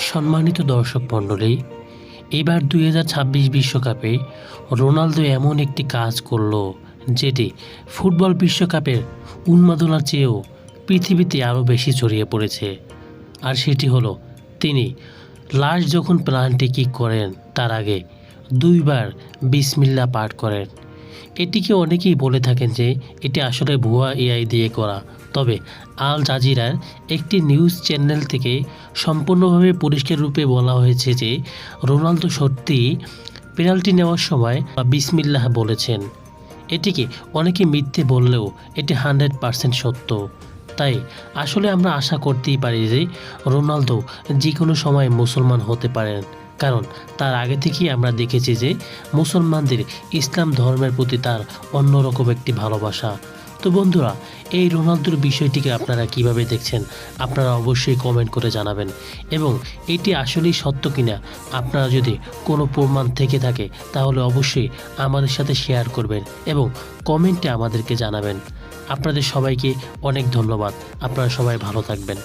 সম্মানিত দর্শক মণ্ডলী, এবার 2026 বিশ্বকাপে রোনালদো এমন একটি কাজ করল যেটি ফুটবল বিশ্বকাপের উন্মাদনার চেয়েও পৃথিবীতে আরও বেশি ছড়িয়ে পড়েছে। আর সেটি হলো তিনি লাস্ট যখন পেনাল্টি কিক করেন তার আগে দুইবার বিসমিল্লাহ পাঠ করেন। এটিকে অনেকেই বলে থাকেন যে এটি আসলে ভুয়া এআই দিয়ে করা, তবে আল জাজিরার একটি নিউজ চ্যানেল থেকে সম্পূর্ণভাবে পরিষ্কার রূপে বলা হয়েছে যে রোনালদো সত্যিই পেনাল্টি নেওয়ার সময় বিসমিল্লাহ বলেছেন। এটিকে অনেকে মিথ্যে বললেও এটি 100% সত্য। তাই আসলে আমরা আশা করতেই পারি যে রোনালদো যে কোনো সময় মুসলমান হতে পারেন, কারণ তার আগে থেকেই আমরা দেখেছি যে মুসলমানদের ইসলাম ধর্মের প্রতি তার অন্যরকম একটি ভালোবাসা। তো বন্ধুরা, এই রোনালদোর বিষয়টিকে আপনারা কিভাবে দেখছেন আপনারা অবশ্যই কমেন্ট করে জানাবেন, এবং এটি আসলেই সত্য কিনা আপনারা যদি কোনো প্রমাণ থেকে থাকে তাহলে অবশ্যই আমাদের সাথে শেয়ার করবেন এবং কমেন্টে আমাদেরকে জানাবেন। আপনাদের সবাইকে অনেক ধন্যবাদ। আপনারা সবাই ভালো থাকবেন।